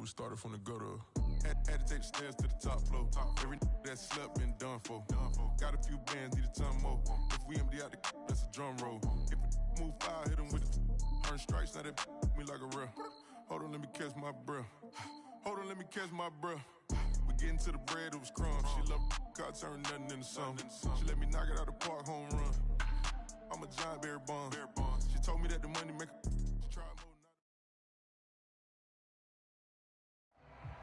we started from the gutter. Had to take the stairs to the top floor. Every that slept been done for. Got a few bands, need a ton more. If we empty out the that's a drum roll. If it move fire, hit him with the earn strikes, now that me like a real. Hold on, let me catch my breath. Hold on, let me catch my breath. We getting to the bread, it was crumbs. She love car turn nothing into something. She let me knock it out the park, home run. I'm a giant bear bond. She told me that the money make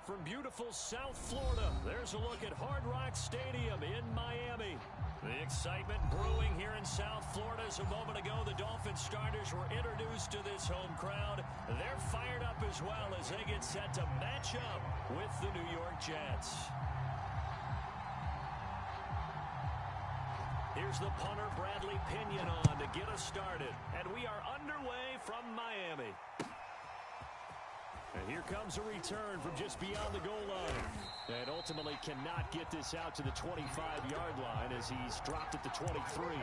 From beautiful South Florida, there's a look at Hard Rock Stadium in Miami. The excitement brewing here in South Florida as a moment ago the Dolphins starters were introduced to this home crowd. They're fired up as well as they get set to match up with the New York Jets. Here's the punter Bradley Pinion on to get us started. And we are underway from Miami. And here comes a return from just beyond the goal line. And ultimately cannot get this out to the 25-yard line as he's dropped at the 23.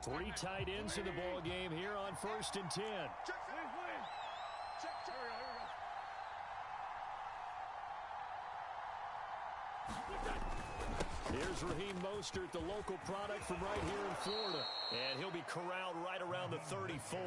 Three tight ends in the ball game here on 1st and 10. Here's Raheem Mostert, the local product from right here in Florida. And he'll be corralled right around the 34.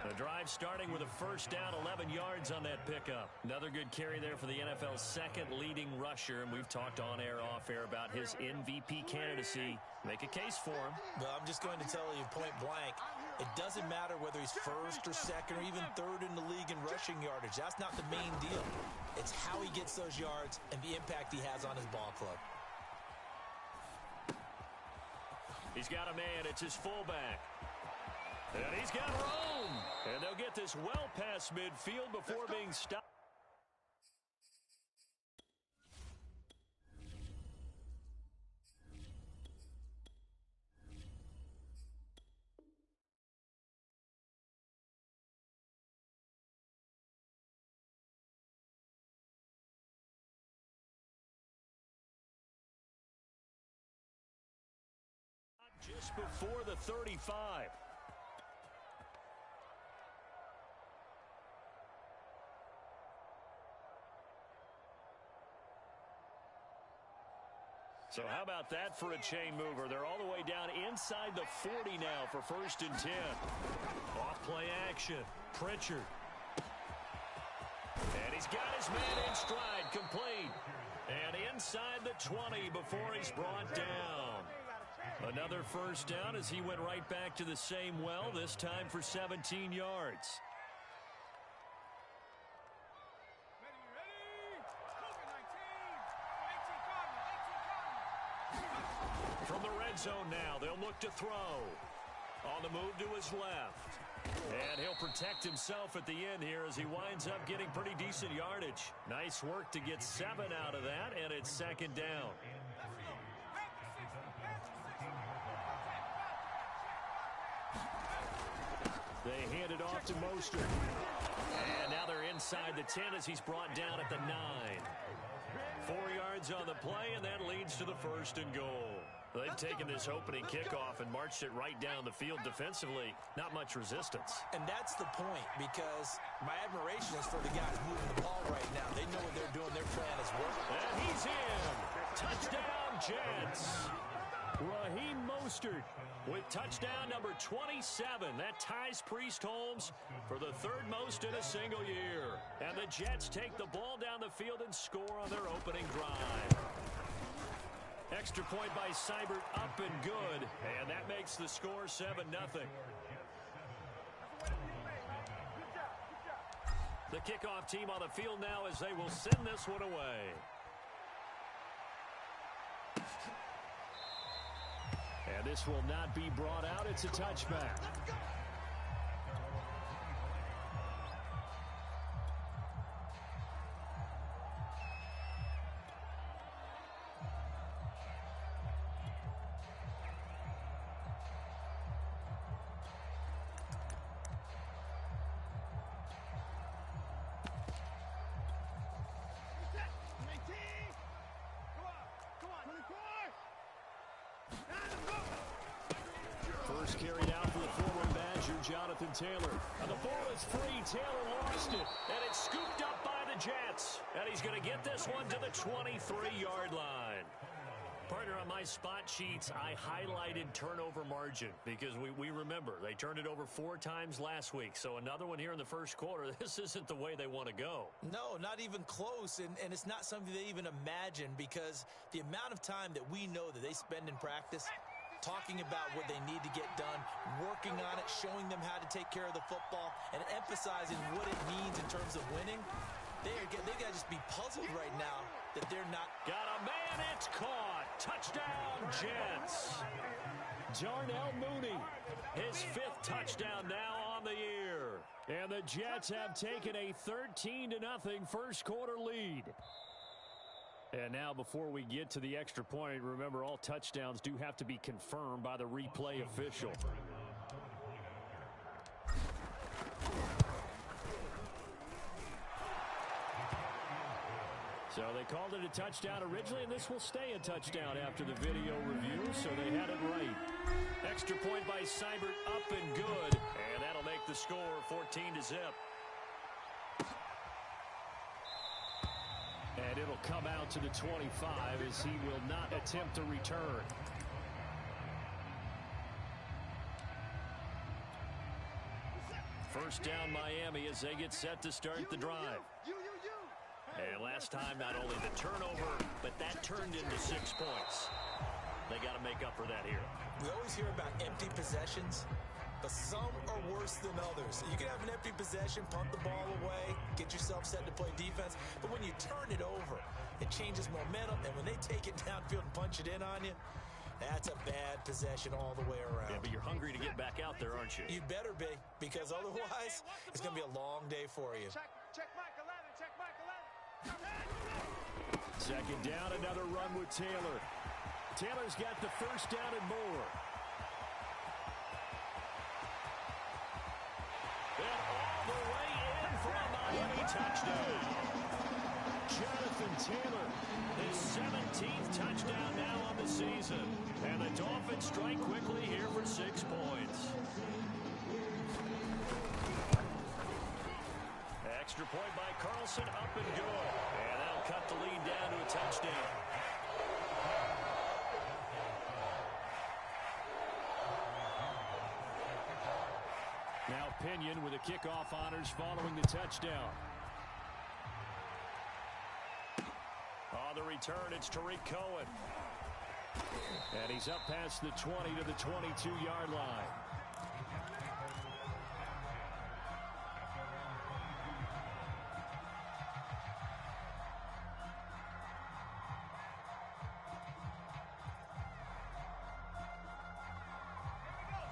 The drive starting with a first down, 11 yards on that pickup. Another good carry there for the NFL's second leading rusher. And we've talked on air, off air about his MVP candidacy. Make a case for him. Well, I'm just going to tell you point blank, it doesn't matter whether he's first or second or even third in the league in rushing yardage. That's not the main deal. It's how he gets those yards and the impact he has on his ball club. He's got a man. It's his fullback. And he's got room. And they'll get this well past midfield before being stopped. Just before the 35. So how about that for a chain mover? They're all the way down inside the 40 now for 1st and 10. Off play action. Pritchard. And he's got his man in stride, complete. And inside the 20 before he's brought down. Another first down as he went right back to the same well, this time for 17 yards. From the red zone now, they'll look to throw. On the move to his left. And he'll protect himself at the end here as he winds up getting pretty decent yardage. Nice work to get 7 out of that, and it's 2nd down. They hand it off to Mostert. And now they're inside the 10 as he's brought down at the 9. 4 yards on the play, and that leads to the 1st and goal. They've taken this opening kickoff and marched it right down the field defensively. Not much resistance. And that's the point, because my admiration is for the guys moving the ball right now. They know what they're doing. Their plan is working. And he's in. Touchdown, Jets. Raheem Mostert with touchdown number 27. That ties Priest Holmes for the 3rd most in a single year. And the Jets take the ball down the field and score on their opening drive. Extra point by Seibert, up and good. And that makes the score 7-0. The kickoff team on the field now as they will send this one away. And this will not be brought out. It's a touchback. Jonathan Taylor. And the ball is free. Taylor lost it. And it's scooped up by the Jets. And he's going to get this one to the 23-yard line. Partner, on my spot sheets, I highlighted turnover margin because we remember they turned it over 4 times last week. So another one here in the first quarter. This isn't the way they want to go. No, not even close. And it's not something they even imagine because the amount of time that we know that they spend in practice talking about what they need to get done, working on it, showing them how to take care of the football, and emphasizing what it means in terms of winning. They got to just be puzzled right now that they're not. Got a man, it's caught. Touchdown, Jets. Darnell Mooney, his 5th touchdown now on the year. And the Jets have taken a 13-0 first quarter lead. And now before we get to the extra point, remember all touchdowns do have to be confirmed by the replay official. So they called it a touchdown originally, and this will stay a touchdown after the video review, so they had it right. Extra point by Seibert, up and good, and that'll make the score 14-0. And it'll come out to the 25 as he will not attempt to return. First down Miami as they get set to start the drive. And last time, not only the turnover, but that turned into 6 points. They got to make up for that here. We always hear about empty possessions, but some are worse than others. You can have an empty possession, punt the ball away, get yourself set to play defense, but when you turn it over, it changes momentum, and when they take it downfield and punch it in on you, that's a bad possession all the way around. Yeah, but you're hungry to get back out there, aren't you? You better be, because otherwise, it's going to be a long day for you. Check Mike 11, check Mike 11. Second down, another run with Taylor. Taylor's got the first down and more. And all the way in for a Miami touchdown. Jonathan Taylor, his 17th touchdown now on the season. And the Dolphins strike quickly here for 6 points. Extra point by Carlson, up and good. And that'll cut the lead down to a touchdown. Now Pinion with the kickoff honors following the touchdown. On the return, it's Tariq Cohen. And he's up past the 20 to the 22-yard line.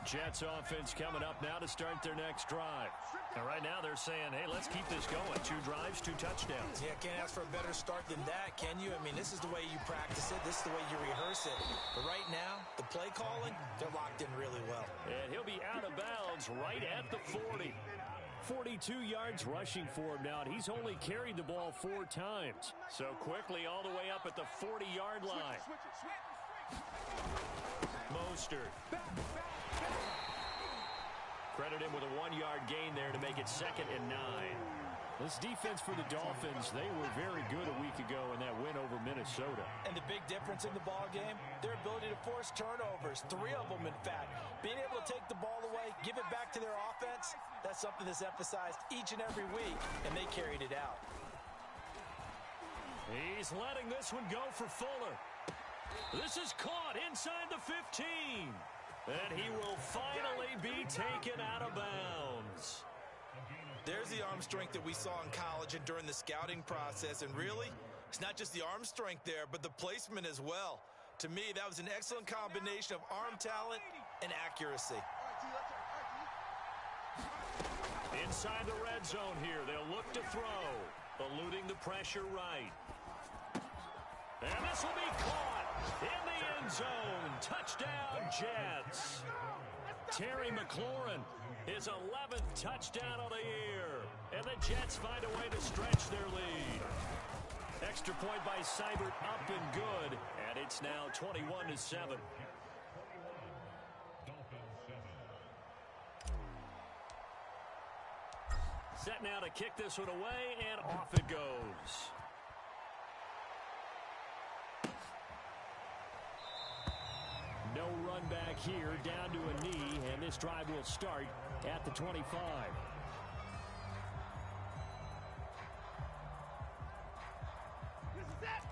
Jets offense coming up now to start their next drive. And right now they're saying, hey, let's keep this going. 2 drives, 2 touchdowns. Yeah, can't ask for a better start than that, can you? I mean, this is the way you practice it. This is the way you rehearse it. But right now, the play calling, they're locked in really well. And he'll be out of bounds right at the 40. 42 yards rushing for him now, and he's only carried the ball 4 times. So quickly all the way up at the 40-yard line. Mostert. Credit him with a 1-yard gain there to make it 2nd and 9. This defense for the Dolphins, they were very good a week ago in that win over Minnesota. And the big difference in the ball game, their ability to force turnovers, 3 of them in fact. Being able to take the ball away, give it back to their offense, that's something that's emphasized each and every week, and they carried it out. He's letting this one go for Fuller. This is caught inside the 15. And he will finally be taken out of bounds. There's the arm strength that we saw in college and during the scouting process. And really, it's not just the arm strength there, but the placement as well. To me, that was an excellent combination of arm talent and accuracy. Inside the red zone here, they'll look to throw, eluding the pressure right. And this will be caught in the end zone. Touchdown, Jets. Terry McLaurin, his 11th touchdown of the year. And the Jets find a way to stretch their lead. Extra point by Seibert, up and good. And it's now 21-7. set now to kick this one away, and off it goes. No run back here, down to a knee, and this drive will start at the 25.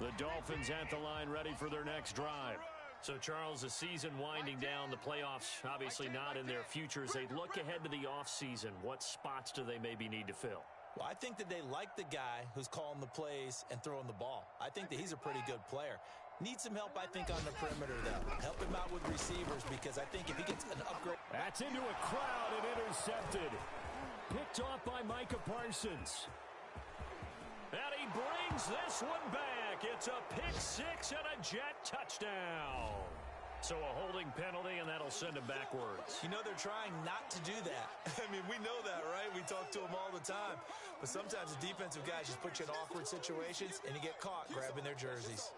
The Dolphins at the line, ready for their next drive. So, Charles, the season winding down, the playoffs obviously not in their future. As they look ahead to the offseason, what spots do they maybe need to fill? Well, I think that they like the guy who's calling the plays and throwing the ball. I think that he's a pretty good player. Needs some help, I think, on the perimeter, though. Help him out with receivers, because I think if he gets an upgrade... That's into a crowd and intercepted. Picked off by Micah Parsons. And he brings this one back. It's a pick six and a Jet touchdown. So a holding penalty, and that'll send him backwards. You know, they're trying not to do that. I mean, we know that, right? We talk to them all the time. But sometimes the defensive guys just put you in awkward situations, and you get caught grabbing their jerseys.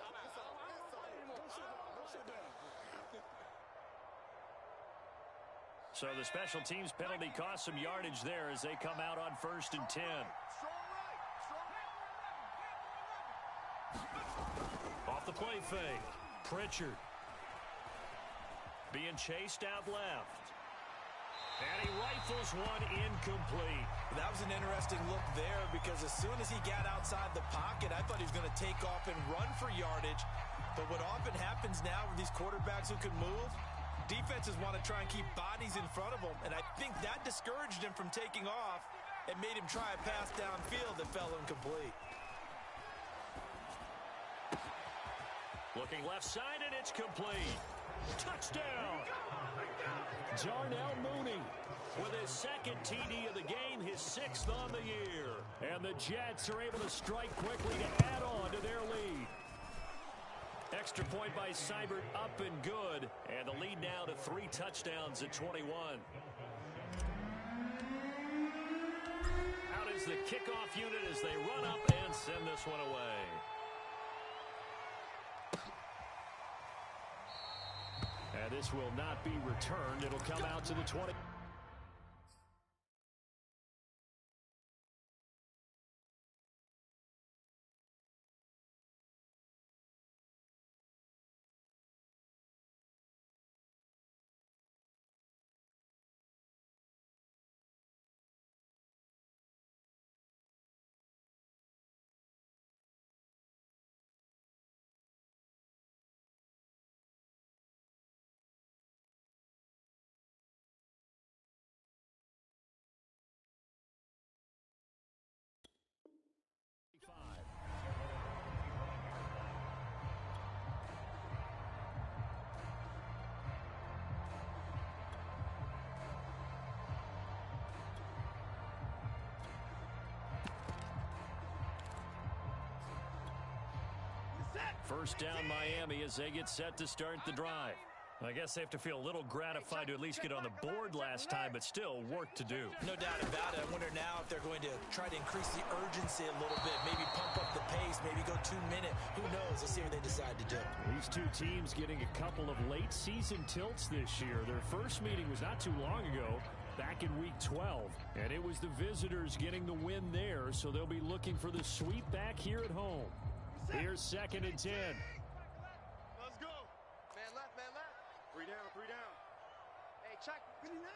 So the special teams penalty cost some yardage there as they come out on 1st and 10. Off the play fake. Pritchard. Being chased out left. And he rifles one incomplete. That was an interesting look there, because as soon as he got outside the pocket, I thought he was going to take off and run for yardage. But what often happens now with these quarterbacks who can move, defenses want to try and keep bodies in front of them, and I think that discouraged him from taking off and made him try a pass downfield that fell incomplete. Looking left side, and it's complete. Touchdown! Darnell Mooney with his second TD of the game, his 6th on the year. And the Jets are able to strike quickly to add on to their lead. Extra point by Seibert, up and good. And the lead now to 3 touchdowns at 21. Out is the kickoff unit as they run up and send this one away. And this will not be returned. It'll come out to the 20. First down Miami as they get set to start the drive. I guess they have to feel a little gratified to at least get on the board last time, but still work to do. No doubt about it. I wonder now if they're going to try to increase the urgency a little bit, maybe pump up the pace, maybe go 2 minute. Who knows? Let's see what they decide to do. These two teams getting a couple of late season tilts this year. Their first meeting was not too long ago, back in week 12, and it was the visitors getting the win there, so they'll be looking for the sweep back here at home. Here's 2nd and 10. Let's go. Man left, man left. 3 down, 3 down. Hey, check. 59.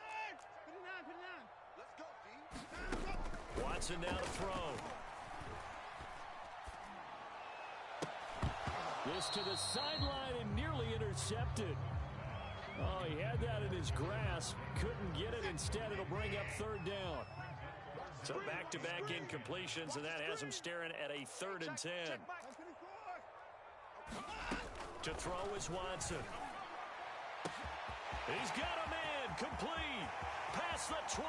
59, 59. Let's go, D. Watson now to throw. This to the sideline and nearly intercepted. Oh, he had that in his grasp. Couldn't get it. Instead, it'll bring up 3rd down. So back-to-back incompletions, and that has him staring at a 3rd and 10. To throw is Watson. He's got him in. Complete. Past the 20.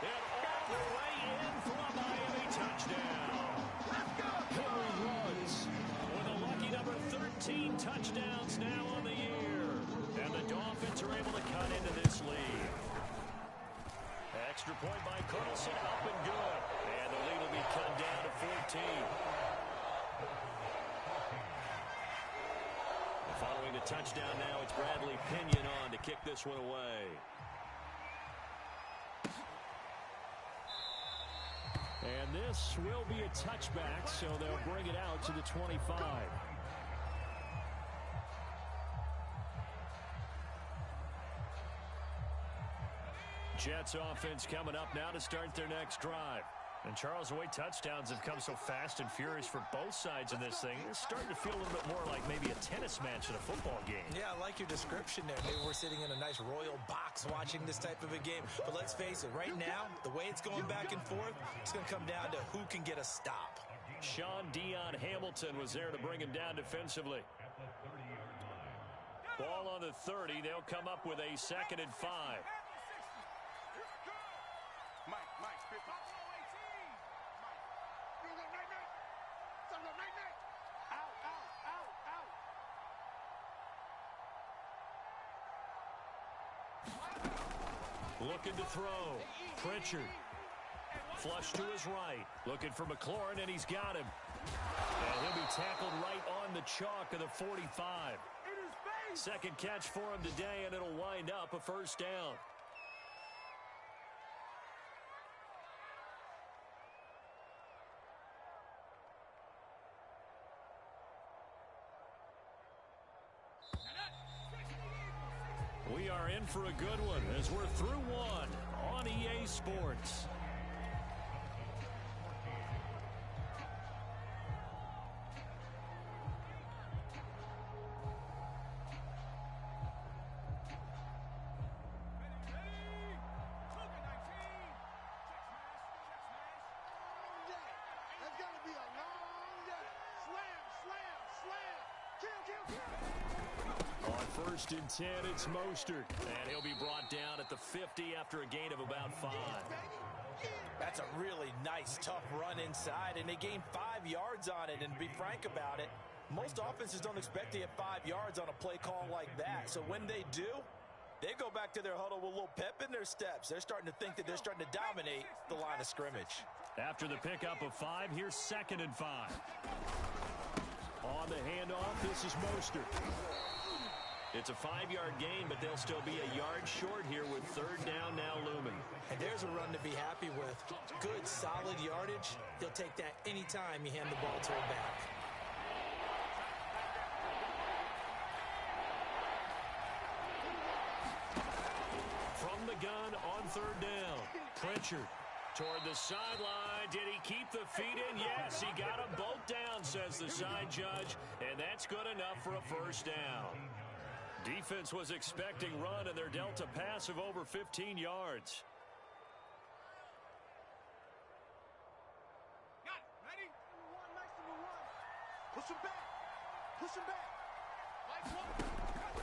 And all the way in for a Miami touchdown. Henry runs with a lucky number 13 touchdowns now on the year. And the Dolphins are able to cut into this lead. Extra point by Carlson, up and good. And the lead will be cut down to 14. Following the touchdown now, it's Bradley Pinion on to kick this one away. And this will be a touchback, so they'll bring it out to the 25. Jets offense coming up now to start their next drive. And Charles, the way touchdowns have come so fast and furious for both sides in this thing, it's starting to feel a little bit more like maybe a tennis match in a football game. Yeah, I like your description there. Maybe we're sitting in a nice royal box watching this type of a game. But let's face it, right now, the way it's going back and forth, it's going to come down to who can get a stop. Sean Dion Hamilton was there to bring him down defensively. Ball on the 30. They'll come up with a 2nd and 5. Looking to throw. Pritchard. Flush to his right. Looking for McLaurin, and he's got him. And he'll be tackled right on the chalk of the 45. Second catch for him today, and it'll wind up a 1st down. We are in for a good one as we're through one on EA Sports. That's gonna be a long day. Slam, slam, slam. Kill, kill, kill. On 1st and 10, it's Mostert. And he'll be brought down at the 50 after a gain of about 5. That's a really nice, tough run inside, and they gained 5 yards on it. And to be frank about it, most offenses don't expect to get 5 yards on a play call like that. So when they do, they go back to their huddle with a little pep in their steps. They're starting to think that they're starting to dominate the line of scrimmage. After the pickup of 5, here's 2nd and 5. On the handoff, this is Mostert. It's a 5-yard gain, but they'll still be a yard short here with 3rd down now looming. And there's a run to be happy with. Good, solid yardage. They'll take that anytime you hand the ball to him back. From the gun on 3rd down. Pritchard toward the sideline. Did he keep the feet in? Yes, he got them both down, says the side judge. And that's good enough for a 1st down. Defense was expecting run, and they're dealt a pass of over 15 yards. Got it. Ready? Number one, nice number one. Push him back. Push him back.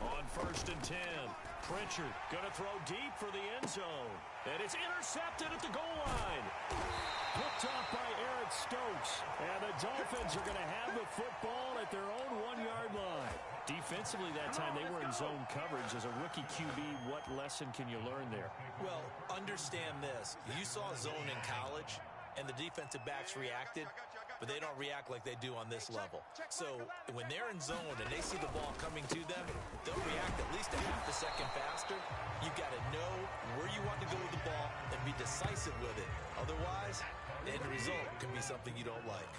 On 1st and 10, Pritchard going to throw deep for the end zone. And it's intercepted at the goal line. Picked off by Eric Stokes. And the Dolphins are going to have the football at their own 1-yard line. Defensively that time, they were in zone coverage. As a rookie QB, what lesson can you learn there? Well, understand this. You saw zone in college, and the defensive backs reacted, but they don't react like they do on this level. So when they're in zone and they see the ball coming to them, they'll react at least a half a second faster. You've got to know where you want to go with the ball and be decisive with it. Otherwise, the end result can be something you don't like.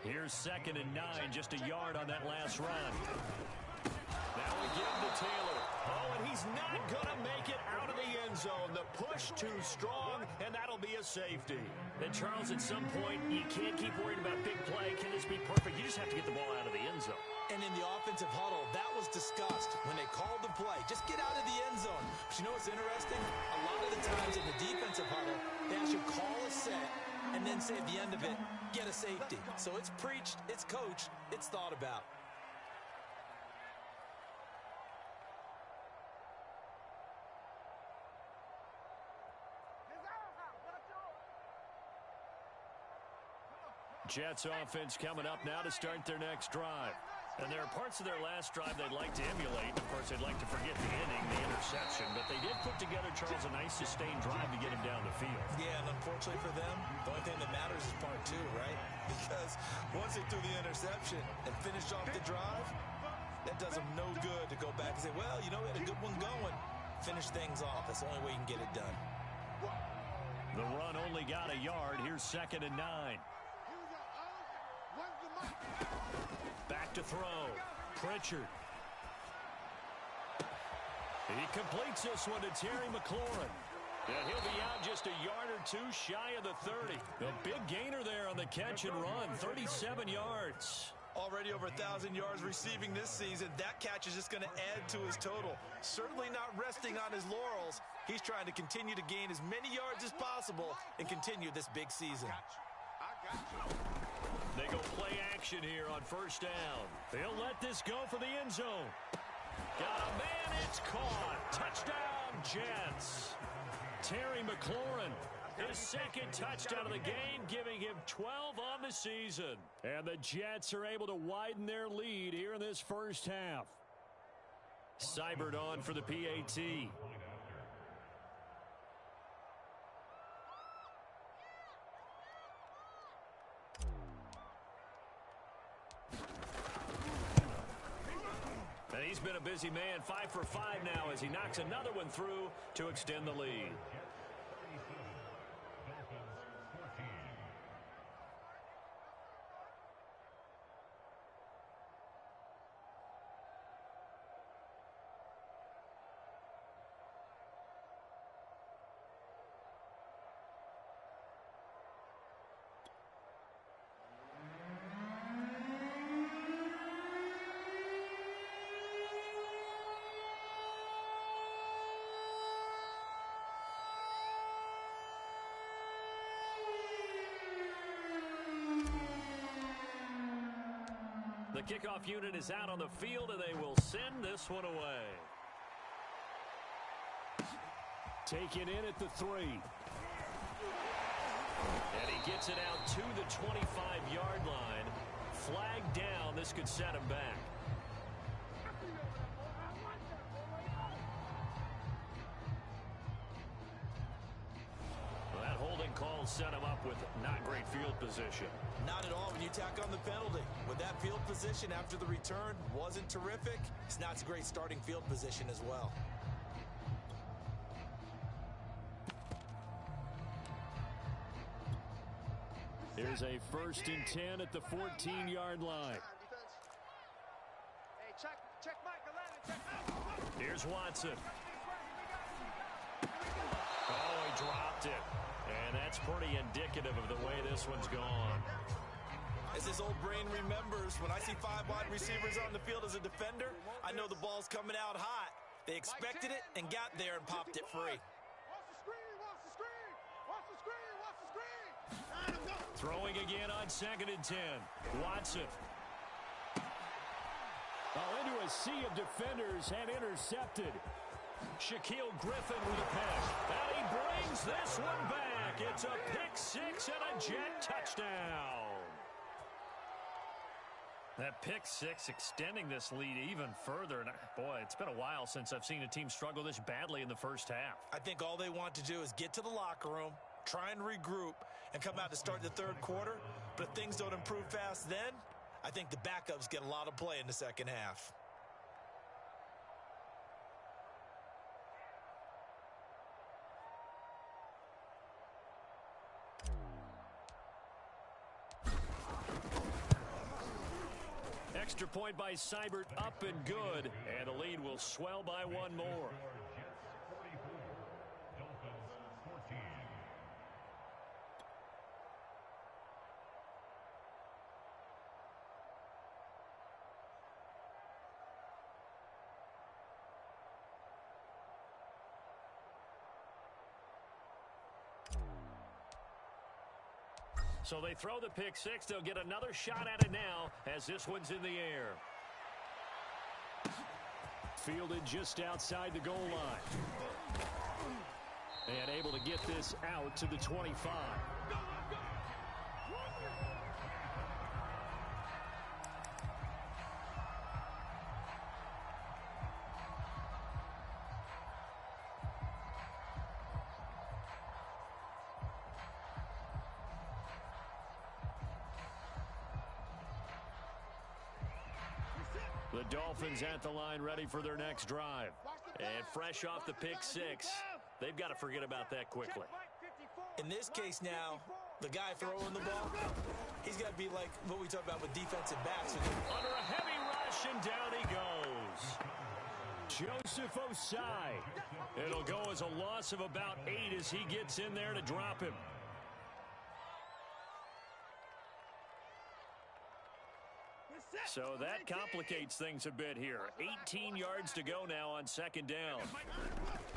Here's 2nd and 9, just a yard on that last run. Now we give to Taylor. Oh, and he's not going to make it out of the end zone. The push too strong, and that'll be a safety. And Charles, at some point, you can't keep worrying about big play. Can this be perfect? You just have to get the ball out of the end zone. And in the offensive huddle, that was discussed when they called the play. Just get out of the end zone. But you know what's interesting? A lot of the times in the defensive huddle, they actually call a set and then say at the end of it, get a safety. So it's preached, it's coached, it's thought about. Jets offense coming up now to start their next drive. And there are parts of their last drive they'd like to emulate. Of course, they'd like to forget the inning, the interception. But they did put together, Charles, a nice sustained drive to get him down the field. Yeah, and unfortunately for them, the only thing that matters is part 2, right? Because once they threw the interception and finished off the drive, that does them no good to go back and say, well, you know, we had a good one going. Finish things off. That's the only way you can get it done. The run only got a yard. Here's 2nd and 9. Back to throw. Pritchard. He completes this one to Terry McLaurin. And he'll be out just a yard or 2 shy of the 30. A big gainer there on the catch and run, 37 yards. Already over 1,000 yards receiving this season. That catch is just going to add to his total. Certainly not resting on his laurels. He's trying to continue to gain as many yards as possible and continue this big season. They go play action here on 1st down. They'll let this go for the end zone. Got a man, it's caught. Touchdown, Jets. Terry McLaurin, his 2nd touchdown of the game, giving him 12 on the season. And the Jets are able to widen their lead here in this 1st half. Seibert on for the PAT. And he's been a busy man, 5 for 5 now as he knocks another one through to extend the lead. The kickoff unit is out on the field, and they will send this one away. Taken in at the 3. And he gets it out to the 25-yard line. Flag down. This could set him back. Well, that holding call set him up with not great field position. Not at all when you tack on the penalty. With that field position after the return wasn't terrific, it's not a great starting field position as well. Here's a 1st and 10 at the 14-yard line. Here's Watson. Oh, he dropped it. And that's pretty indicative of the way this one's gone. As his old brain remembers, when I see 5 wide receivers on the field as a defender, I know the ball's coming out hot. They expected it and got there and popped it free. Throwing again on 2nd and 10. Watson. Into a sea of defenders and intercepted. Shaquille Griffin with a pick. And he brings this one back. It's a pick 6 and a Jet touchdown. That pick 6 extending this lead even further. And boy, it's been a while since I've seen a team struggle this badly in the 1st half. I think all they want to do is get to the locker room, try and regroup, and come out to start the 3rd quarter. But if things don't improve fast then, I think the backups get a lot of play in the 2nd half. Extra point by Seibert, up and good. And the lead will swell by 1 more. So they throw the pick 6. They'll get another shot at it now as this one's in the air. Fielded just outside the goal line. And able to get this out to the 25. The Dolphins at the line ready for their next drive. And fresh off the pick 6, they've got to forget about that quickly. In this case now, the guy throwing the ball, he's got to be like what we talk about with defensive backs. Under a heavy rush, and down he goes. Joseph Osai. It'll go as a loss of about 8 as he gets in there to drop him. So that complicates things a bit here. 18 yards to go now on second down.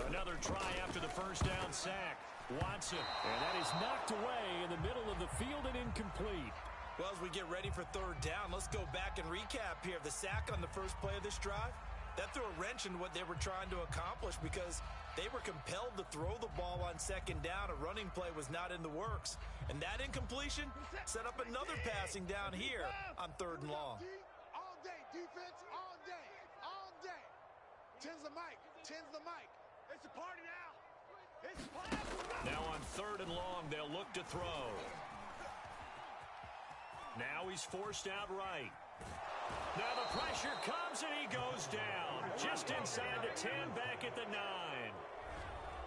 Another try after the first down sack. Watson. And that is knocked away in the middle of the field and incomplete. Well, as we get ready for third down, let's go back and recap here. The sack on the first play of this drive, that threw a wrench in what they were trying to accomplish because they were compelled to throw the ball on second down. A running play was not in the works. And that incompletion set up another passing down here on third and long. All day, defense, all day, all day. Tens the mic, tens the mic. It's a party now. It's a party. Now on third and long, they'll look to throw. Now he's forced out right. Now the pressure comes and he goes down. Just inside the 10, back at the 9.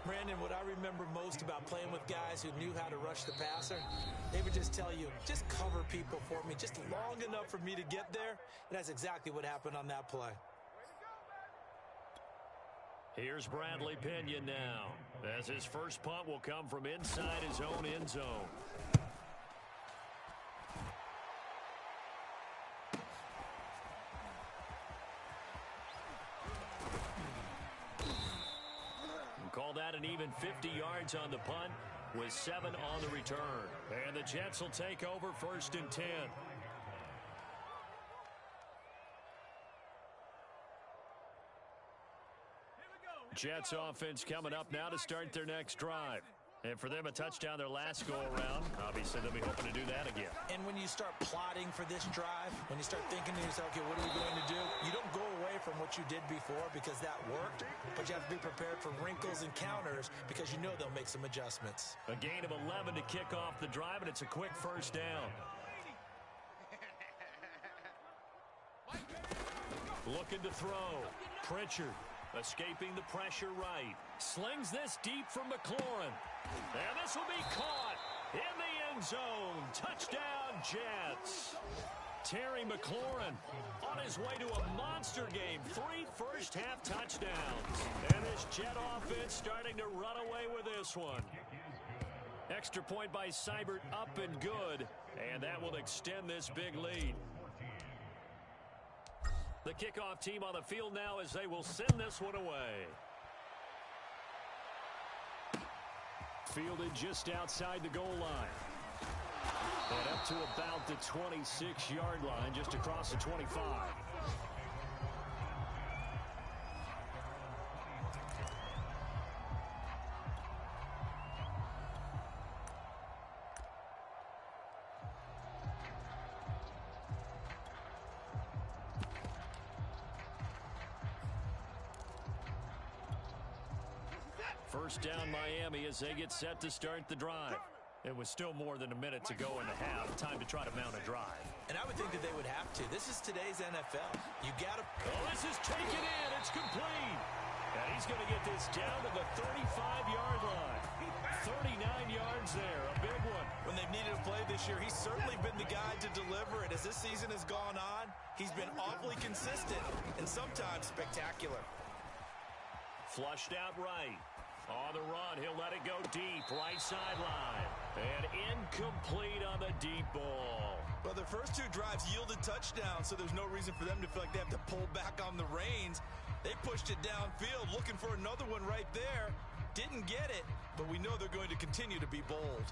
Brandon, what I remember most about playing with guys who knew how to rush the passer, they would just tell you, just cover people for me, just long enough for me to get there. And that's exactly what happened on that play. Here's Bradley Pinion now, as his first punt will come from inside his own end zone. Call that an even 50 yards on the punt with 7 on the return. And the Jets will take over first and 10. Jets offense coming up now to start their next drive. And for them, a touchdown their last go-around. Obviously, they'll be hoping to do that again. And when you start plotting for this drive, when you start thinking to yourself, okay, what are we going to do? You don't go away from what you did before because that worked, but you have to be prepared for wrinkles and counters because you know they'll make some adjustments. A gain of 11 to kick off the drive, and it's a quick first down. Looking to throw. Pritchard. Escaping the pressure right. Slings this deep from McLaurin. And this will be caught in the end zone. Touchdown, Jets. Terry McLaurin on his way to a monster game. 3 first-half touchdowns. And this Jet offense starting to run away with this one. Extra point by Seibert up and good. And that will extend this big lead. The kickoff team on the field now as they will send this one away. Fielded just outside the goal line. And up to about the 26-yard line, just across the 25. First down Miami as they get set to start the drive. It was still more than a minute to go in the half. Time to try to mount a drive. And I would think that they would have to. This is today's NFL. You got to... Oh, this is taken in. It's complete. And he's going to get this down to the 35-yard line. 39 yards there. A big one. When they've needed a play this year, he's certainly been the guy to deliver it. As this season has gone on, he's been awfully consistent and sometimes spectacular. Flushed out right. On the run, he'll let it go deep, right sideline. And incomplete on the deep ball. Well, their first 2 drives yielded touchdowns, so there's no reason for them to feel like they have to pull back on the reins. They pushed it downfield, looking for another one right there. Didn't get it, but we know they're going to continue to be bold.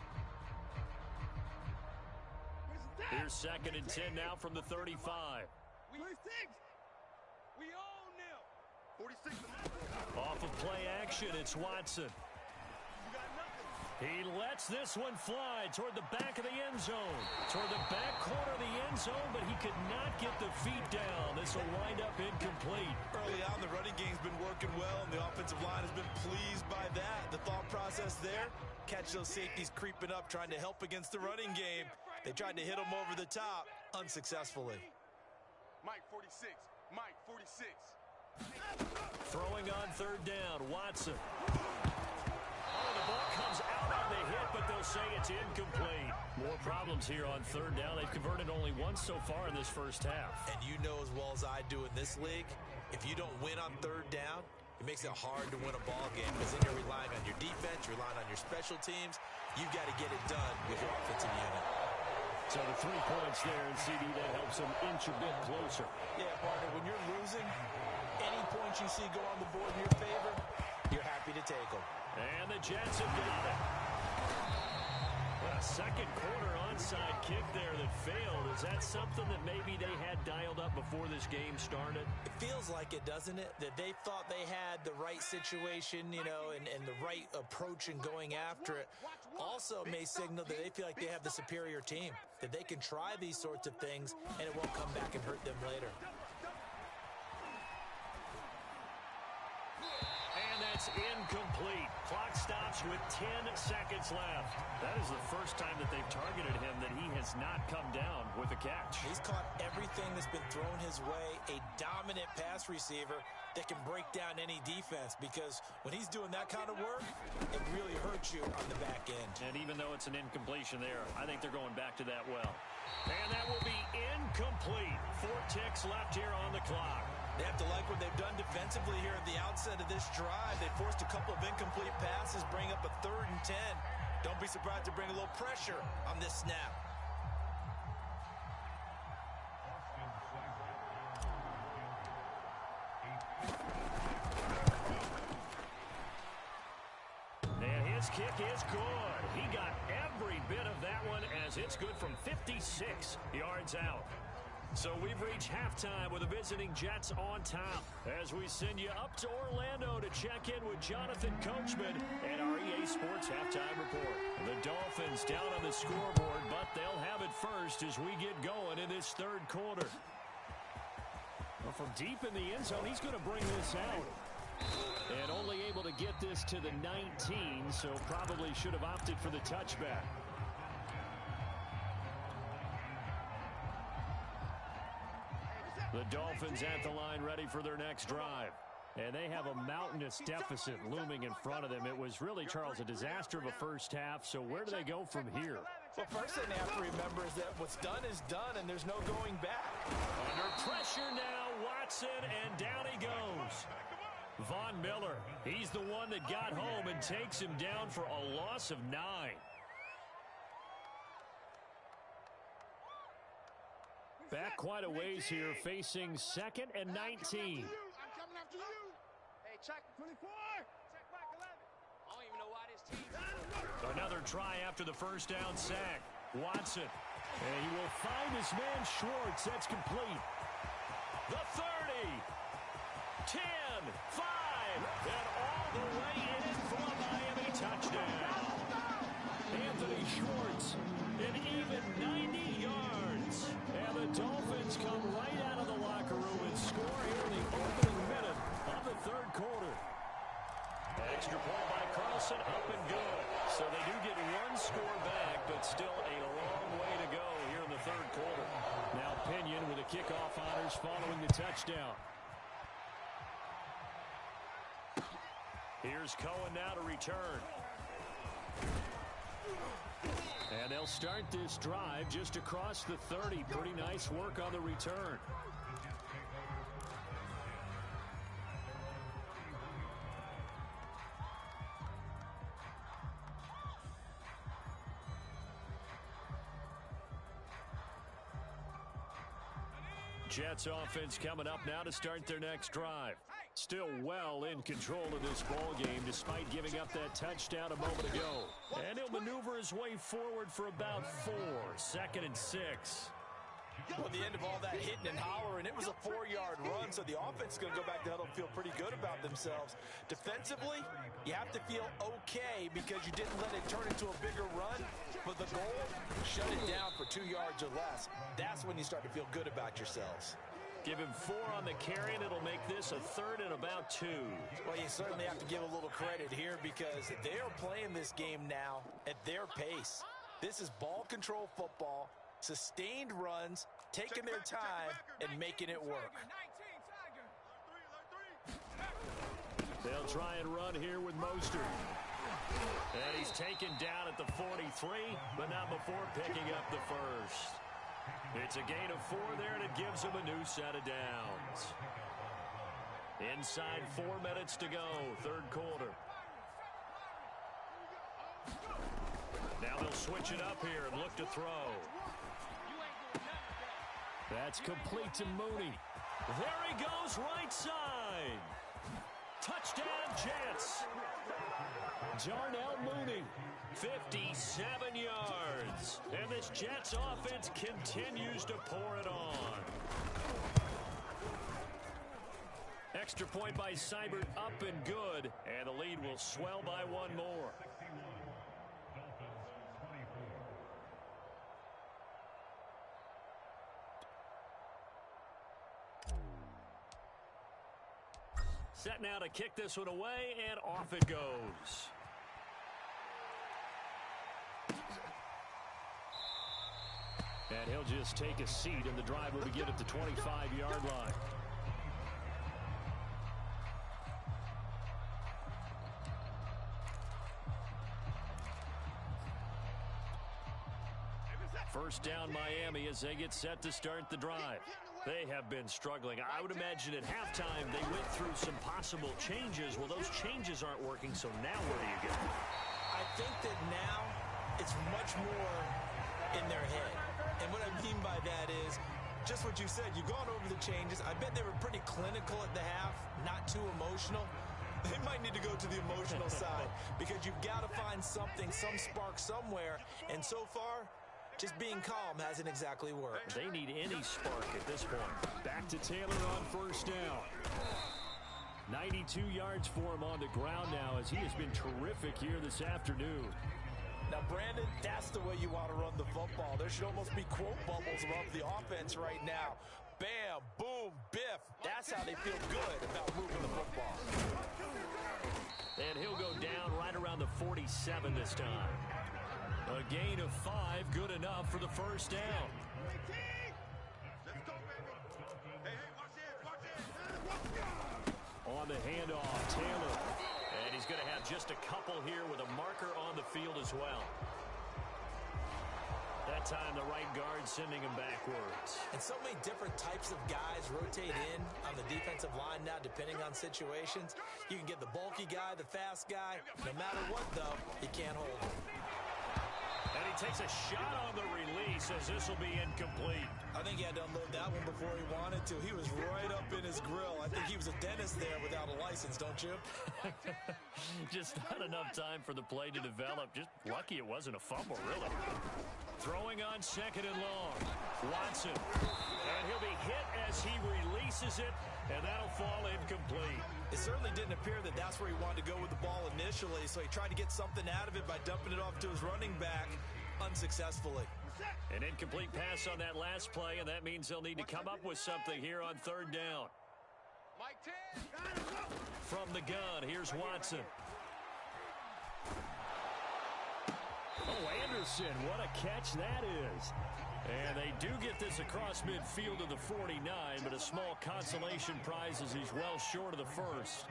Here's second and 10 now from the 35. 26. We own them. 46. Off of play action, it's Watson. He lets this one fly toward the back of the end zone. Toward the back corner of the end zone, but he could not get the feet down. This will wind up incomplete. Early on, the running game's been working well, and the offensive line has been pleased by that. The thought process there, catch those safeties creeping up, trying to help against the running game. They tried to hit them over the top, unsuccessfully. Mike 46. Mike 46. Throwing on third down, Watson. Oh, the ball comes out on the hit, but they'll say it's incomplete. More problems here on third down. They've converted only once so far in this first half. And you know as well as I do in this league, if you don't win on third down, it makes it hard to win a ball game because then you're relying on your defense, you're relying on your special teams. You've got to get it done with your offensive unit. So the 3 points there, and CD, that helps them inch a bit closer. Yeah, partner, when you're losing, any points you see go on the board in your favor, you're happy to take them. And the Jets have got it. A second quarter onside kick there that failed. Is that something that maybe they had dialed up before this game started? It feels like it, doesn't it? That they thought they had the right situation, you know, and the right approach in going after it. Also may signal that they feel like they have the superior team, that they can try these sorts of things and it won't come back and hurt them later. And that's incomplete. Clock stops with 10 seconds left. That is the first time that they've targeted him that he has not come down with a catch. He's caught everything that's been thrown his way, a dominant pass receiver that can break down any defense, because when he's doing that kind of work, it really hurts you on the back end. And even though it's an incompletion there, I think they're going back to that well. And that will be incomplete. 4 ticks left here on the clock. They have to like what they've done defensively here at the outset of this drive. They forced a couple of incomplete passes, bring up a 3rd and 10. Don't be surprised to bring a little pressure on this snap. And his kick is good. He got every bit of that one as it's good from 56 yards out. So we've reached halftime with the visiting Jets on top as we send you up to Orlando to check in with Jonathan Coachman and our EA Sports Halftime Report. The Dolphins down on the scoreboard, but they'll have it first as we get going in this third quarter. Well, from deep in the end zone, he's going to bring this out. And only able to get this to the 19, so probably should have opted for the touchback. The Dolphins at the line ready for their next drive. And they have a mountainous deficit looming in front of them. It was really, Charles, a disaster of a first half. So where do they go from here? Well, first thing they have to remember is that what's done is done, and there's no going back. Under pressure now, Watson, and down he goes. Von Miller, he's the one that got home and takes him down for a loss of 9. Back quite a ways here, facing 2nd and 19. I'm coming after you. Hey, check 24. Check back 11. I don't even know why this team. Another try after the first down sack. Watson. And he will find his man Schwartz. That's complete. The 30. 10. 5. And all the way in for a Miami touchdown. Anthony Schwartz. An even 90 yards. And the Dolphins come right out of the locker room and score here in the opening minute of the third quarter. Extra point by Carlson, up and good. So they do get one score back, but still a long way to go here in the third quarter. Now Pinion with the kickoff honors following the touchdown. Here's Cohen now to return. And they'll start this drive just across the 30. Pretty nice work on the return. Jets offense coming up now to start their next drive. Still well in control of this ball game despite giving up that touchdown a moment ago. And he'll maneuver his way forward for about 4. 2nd and 6. Well, at the end of all that hitting and hollering, it was a 4-yard run, so the offense is going to go back to huddle and feel pretty good about themselves. Defensively, you have to feel okay because you didn't let it turn into a bigger run, but the goal, shut it down for 2 yards or less. That's when you start to feel good about yourselves. Give him 4 on the carry, and it'll make this a 3rd and about 2. Well, you certainly have to give a little credit here because they are playing this game now at their pace. This is ball control football, sustained runs, taking their time, and making it work. They'll try and run here with Mostert. And he's taken down at the 43, but not before picking up the first. It's a gain of 4 there, and it gives him a new set of downs. Inside 4 minutes to go, third quarter. Now they'll switch it up here and look to throw. That's complete to Mooney. There he goes, right side. Touchdown, Jets. Jarnell Mooney, 57 yards. And this Jets offense continues to pour it on. Extra point by Seibert, up and good. And the lead will swell by 1 more. Set now to kick this one away, and off it goes. And he'll just take a seat, and the drive will begin at the 25-yard line. First down, Miami, as they get set to start the drive. They have been struggling. I would imagine at halftime they went through some possible changes. Well, those changes aren't working, so now where do you go? I think that now it's much more in their head. And what I mean by that is just what you said. You've gone over the changes. I bet they were pretty clinical at the half, not too emotional. They might need to go to the emotional side because you've got to find something, some spark somewhere. And so far, just being calm hasn't exactly worked. They need any spark at this point. Back to Taylor on first down. 92 yards for him on the ground now as he has been terrific here this afternoon. Now, Brandon, that's the way you want to run the football. There should almost be quote bubbles above the offense right now. Bam, boom, biff. That's how they feel good about moving the football. And he'll go down right around the 47 this time. A gain of 5, good enough for the first down. On the handoff, Taylor. And he's going to have just a couple here with a marker on the field as well. That time, the right guard sending him backwards. And so many different types of guys rotate in on the defensive line now, depending on situations. You can get the bulky guy, the fast guy. No matter what, though, you can't hold him. And he takes a shot on the release as this will be incomplete. I think he had to unload that one before he wanted to. He was right up in his grill. I think he was a dentist there without a license, don't you? Just not enough time for the play to develop. Just lucky it wasn't a fumble, really. Throwing on second and long. Watson. And he'll be hit as he releases it, and that'll fall incomplete. It certainly didn't appear that that's where he wanted to go with the ball initially, so he tried to get something out of it by dumping it off to his running back unsuccessfully. An incomplete pass on that last play, and that means they'll need to come up with something here on third down. From the gun, here's Watson. Oh, Anderson, what a catch that is. And they do get this across midfield to the 49, but a small consolation prize as he's well short of the first.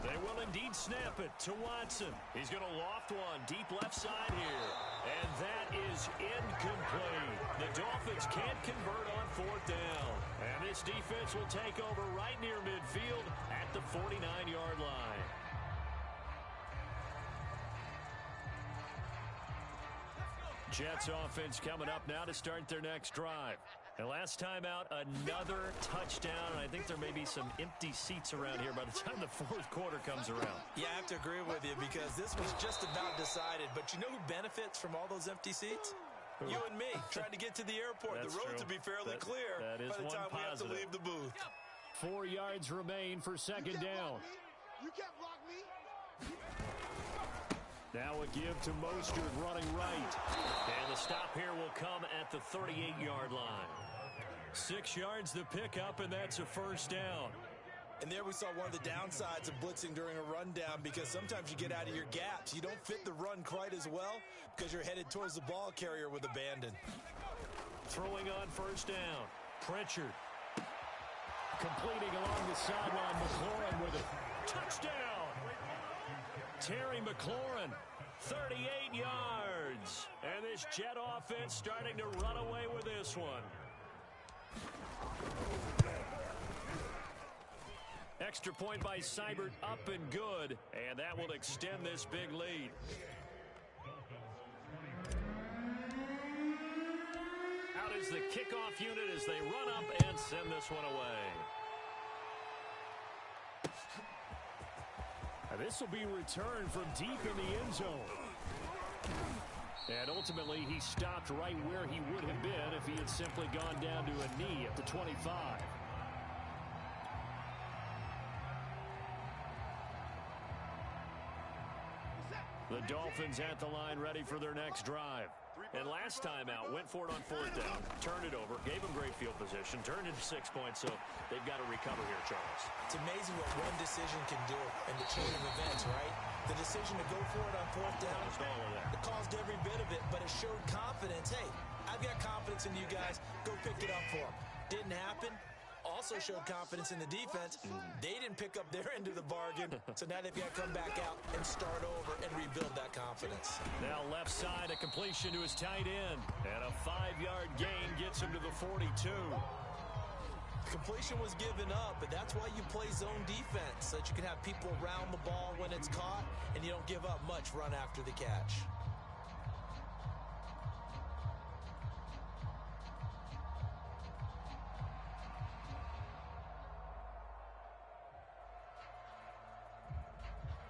They will indeed snap it to Watson. He's going to loft one deep left side here. And that is incomplete. The Dolphins can't convert on fourth down. And this defense will take over right near midfield at the 49-yard line. Jets offense coming up now to start their next drive. And last time out, another touchdown. And I think there may be some empty seats around here by the time the fourth quarter comes around. Yeah, I have to agree with you because this was just about decided. But you know who benefits from all those empty seats? Who? You and me, trying to get to the airport. That's the roads will be fairly clear by the time we have to leave the booth. 4 yards remain for second down. You can't block me. Now a give to Mostert running right. And the stop here will come at the 38-yard line. 6 yards the pickup, and that's a first down. And there we saw one of the downsides of blitzing during a rundown because sometimes you get out of your gaps. You don't fit the run quite as well because you're headed towards the ball carrier with abandon. Throwing on first down. Pritchard. Completing along the sideline. McLaurin with a touchdown. Terry McLaurin, 38 yards. And this Jet offense starting to run away with this one. Extra point by Seibert, up and good. And that will extend this big lead. Out is the kickoff unit as they run up and send this one away. And this will be returned from deep in the end zone. And ultimately, he stopped right where he would have been if he had simply gone down to a knee at the 25. The Dolphins at the line ready for their next drive. And last time out, went for it on 4th down, turned it over, gave them great field position, turned into 6 points, so they've got to recover here, Charles. It's amazing what one decision can do in the chain of events, right? The decision to go for it on 4th down, all of that. It caused every bit of it, but it showed confidence. Hey, I've got confidence in you guys. Go pick it up for them. Didn't happen. Also showed confidence in the defense. They didn't pick up their end of the bargain, so now they've got to come back out and start over and rebuild that confidence. Now left side, a completion to his tight end, and a 5-yard gain gets him to the 42. Completion was given up, but that's why you play zone defense, so that you can have people around the ball when it's caught, and you don't give up much run after the catch.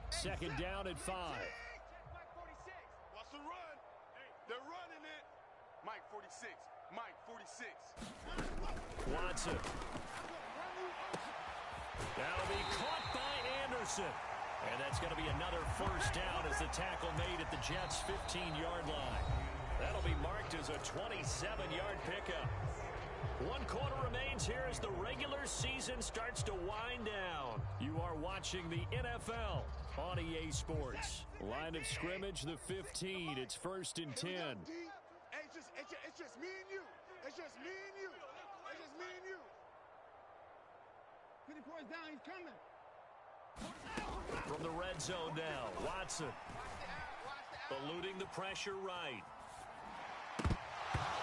Second down at 5. What's the run? They're running it. Mike 46. Mike 46. Watson. That'll be caught by Anderson. And that's going to be another first down as the tackle made at the Jets' 15-yard line. That'll be marked as a 27-yard pickup. 1 quarter remains here as the regular season starts to wind down. You are watching the NFL on EA Sports. Line of scrimmage, the 15. It's 1st and 10. It's just me and you. It's just me and you. It's just me and you. 54 is down. He's coming. From the red zone now, Watson. Eluding the pressure right.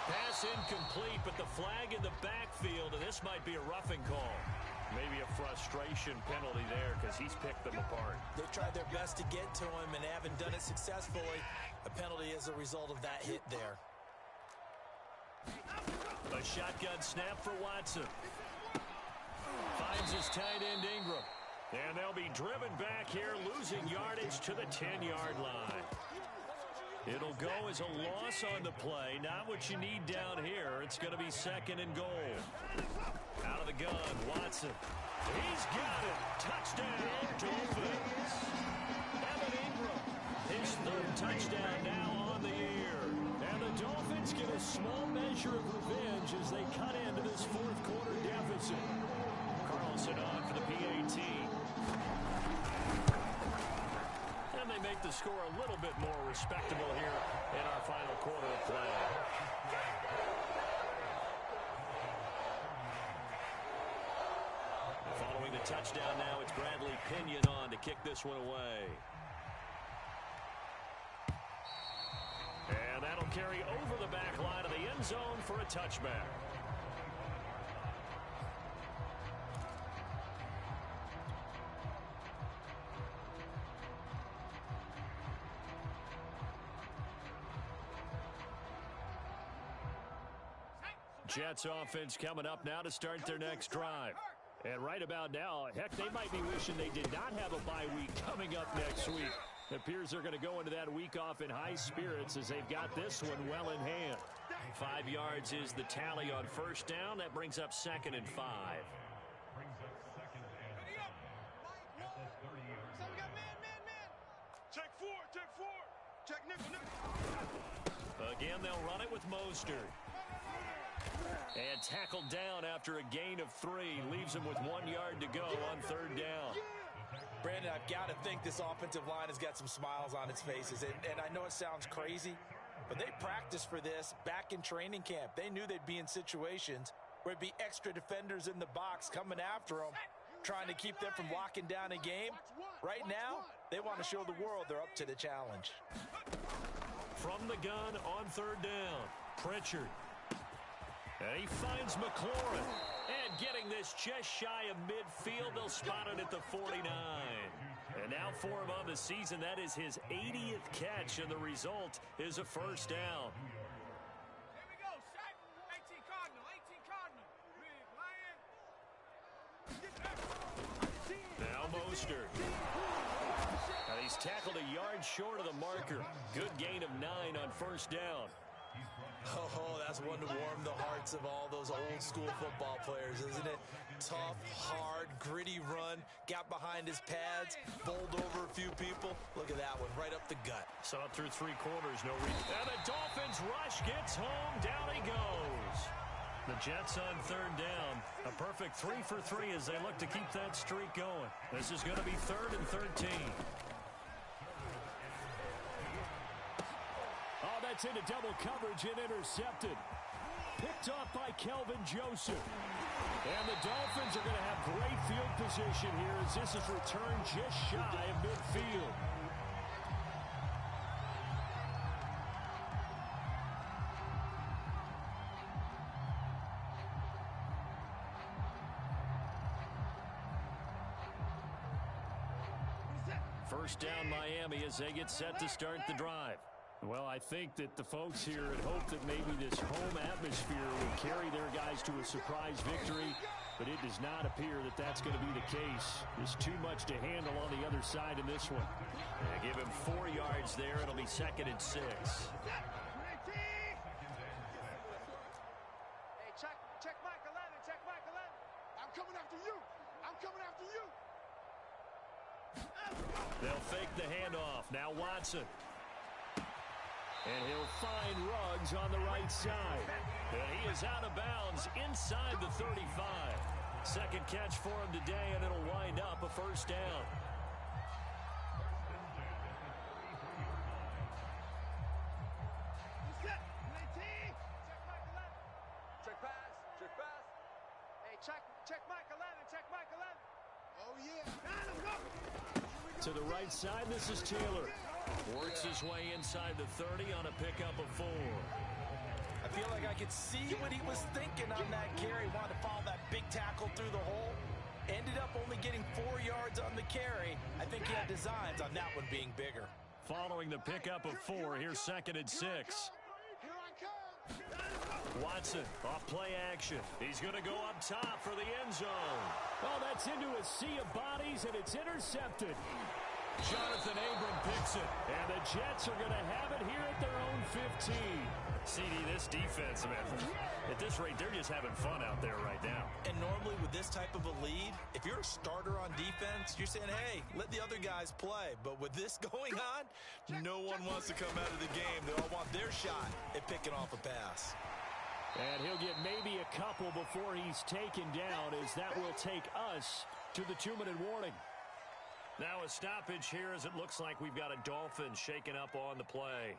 Pass incomplete, but the flag in the backfield, and this might be a roughing call. Maybe a frustration penalty there because he's picked them apart. They tried their best to get to him and haven't done it successfully. A penalty as a result of that hit there. A shotgun snap for Watson. Finds his tight end Ingram. And they'll be driven back here, losing yardage to the 10-yard line. It'll go as a loss on the play. Not what you need down here. It's going to be 2nd and goal. Out of the gun, Watson. He's got it. Touchdown, Dolphins. Evan Ingram, his 3rd touchdown now on the year. And the Dolphins get a small measure of revenge as they cut into this 4th quarter deficit. Carlson on for the PAT. And they make the score a little bit more respectable here in our final quarter of play. Following the touchdown now, it's Bradley Pinion on to kick this one away. And that'll carry over the back line of the end zone for a touchback. Jets offense coming up now to start their next drive. And right about now, heck, they might be wishing they did not have a bye week coming up next week. It appears they're going to go into that week off in high spirits as they've got this one well in hand. 5 yards is the tally on 1st down. That brings up 2nd and 5. Check 4. Check nickel. Again, they'll run it with Mostert. And tackled down after a gain of 3. Leaves him with 1 yard to go on 3rd down. Brandon, I've got to think this offensive line has got some smiles on its faces. And I know it sounds crazy, but they practiced for this back in training camp. They knew they'd be in situations where it'd be extra defenders in the box coming after them, trying to keep them from locking down a game. Right now, They want to show the world they're up to the challenge. From the gun on third down, Pritchard. And he finds McLaurin. And getting this just shy of midfield, they'll spot it at the 49. And now for him on the season, that is his 80th catch, and the result is a first down. Here we go, set. 18 Cardinal, 18 Cardinal. Now Mostert. And he's tackled a yard short of the marker. Good gain of 9 on first down. Oh, that's one to warm the hearts of all those old school football players, isn't it? Tough, hard, gritty run, got behind his pads, bowled over a few people. Look at that one, right up the gut. Saw it through 3 quarters, no reason. And the Dolphins rush gets home, down he goes. The Jets on third down. A perfect 3 for 3 as they look to keep that streak going. This is going to be 3rd and 13. Oh, that's into double coverage and intercepted. Picked off by Kelvin Joseph. And the Dolphins are going to have great field position here as this is returned just shy of midfield. First down Miami as they get set to start the drive. Well, I think that the folks here had hoped that maybe this home atmosphere would carry their guys to a surprise victory, but it does not appear that that's going to be the case. There's too much to handle on the other side in this one. Give him 4 yards there. It'll be 2nd and 6. Hey, check Mike 11, check Mike 11. I'm coming after you. I'm coming after you. They'll fake the handoff. Now Watson. And he'll find Ruggs on the right side. And he is out of bounds inside the 35. Second catch for him today, and it'll wind up a first down. Check pass, check pass. Hey, check Mike 11, check Mike 11. Oh, yeah. Let's go. To the right side, this is Taylor. Works his way inside the 30 on a pickup of 4. I feel like I could see what he was thinking on that carry. Wanted to follow that big tackle through the hole. Ended up only getting 4 yards on the carry. I think he had designs on that one being bigger. Following the pickup of 4, here's 2nd and 6. Here I come. Watson, off play action. He's going to go up top for the end zone. Oh, that's into a sea of bodies, and it's intercepted. Jonathan Abram picks it, and the Jets are going to have it here at their own 15. CD, this defense, man, at this rate, they're just having fun out there right now. And normally with this type of a lead, if you're a starter on defense, you're saying, hey, let the other guys play. But with this going on, no one wants to come out of the game. They all want their shot at picking off a pass. And he'll get maybe a couple before he's taken down, as that will take us to the 2-minute warning. Now a stoppage here as it looks like we've got a Dolphin shaken up on the play.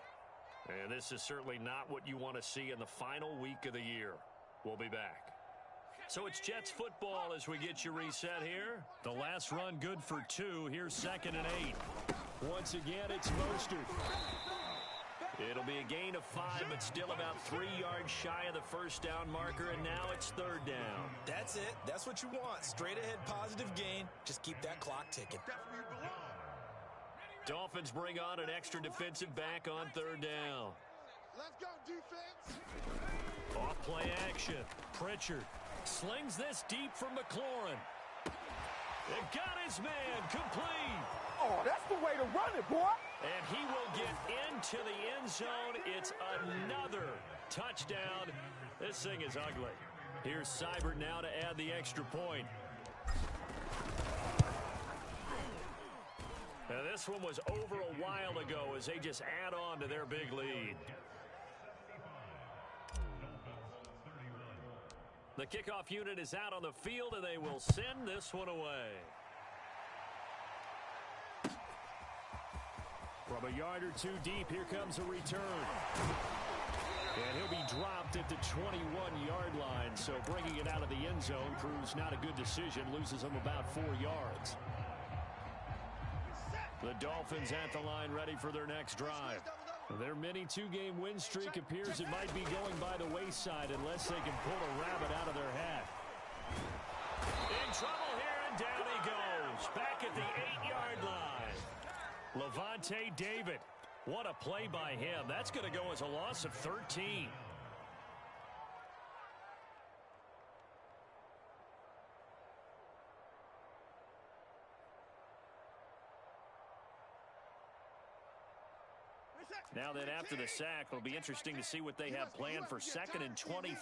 And this is certainly not what you want to see in the final week of the year. We'll be back. So it's Jets football as we get you reset here. The last run good for 2. Here's 2nd and 8. Once again, it's Mostert. It'll be a gain of 5, but still about 3 yards shy of the first down marker, and now it's 3rd down. That's it. That's what you want. Straight ahead positive gain. Just keep that clock ticking. Dolphins bring on an extra defensive back on 3rd down. Let's go, defense. Off play action. Pritchard slings this deep from McLaurin. It got his man complete. Oh, that's the way to run it, boy. And he will get into the end zone. It's another touchdown. This thing is ugly. Here's Seibert now to add the extra point. Now this one was over a while ago as they just add on to their big lead. The kickoff unit is out on the field, and they will send this one away. From a yard or 2 deep, here comes a return. And he'll be dropped at the 21-yard line, so bringing it out of the end zone proves not a good decision, loses him about 4 yards. The Dolphins at the line ready for their next drive. Their mini two-game win streak appears it might be going by the wayside unless they can pull a rabbit out of their hat. In trouble here, and down he goes. Back at the 8-yard line. Levante David. What a play by him. That's going to go as a loss of 13. Now then, after the sack, it'll be interesting to see what they have planned for 2nd and 23.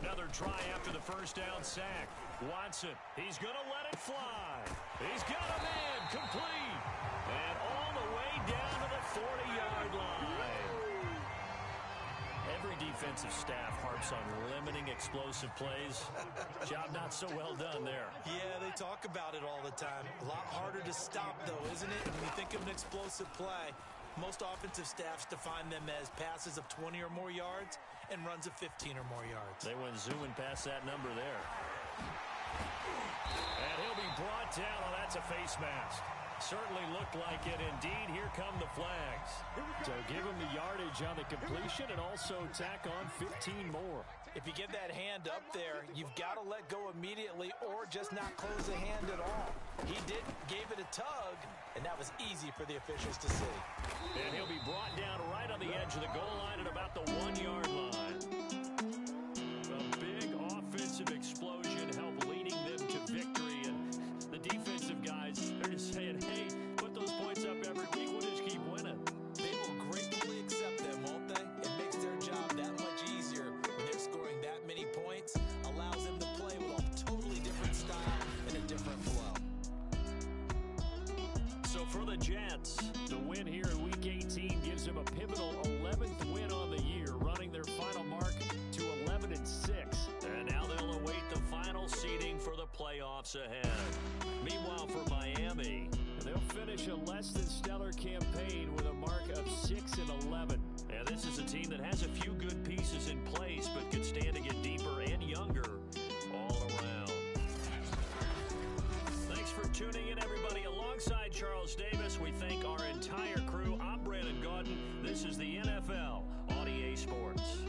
Another try after the first down sack. Watson, he's going to let it fly. He's got a man complete. And all the way down to the 40-yard line. Every defensive staff harps on limiting explosive plays. Job not so well done there. Yeah, they talk about it all the time. A lot harder to stop, though, isn't it? When you think of an explosive play, most offensive staffs define them as passes of 20 or more yards and runs of 15 or more yards. They went zooming past that number there. And he'll be brought down. Oh, that's a face mask. Certainly looked like it. Indeed, here come the flags. So give him the yardage on the completion and also tack on 15 more. If you get that hand up there, you've got to let go immediately or just not close the hand at all. He didn't, gave it a tug, and that was easy for the officials to see. And he'll be brought down right on the edge of the goal line at about the 1-yard line. A big offensive explosion helped leading them to victory, and the defensive guys, they're just saying, hey, put those points up every week, we'll just keep winning. They will gratefully accept them, won't they? It makes their job that much easier when they're scoring that many points, allows them to play with a totally different style and a different flow. So for the Jets, the win here in Week 18 gives them a pivotal 11th win on the year, running their final mark to 11-6. And now they'll await the final seeding for the playoffs ahead. Meanwhile, for Miami, they'll finish a less than stellar campaign with a mark of 6-11. And this is a team that has a few good pieces in place, but could stand to get deeper and younger all around. Thanks for tuning in, everybody. Alongside Charles Davis, we thank our entire crew. I'm Brandon Gaudin. This is the NFL on EA Sports.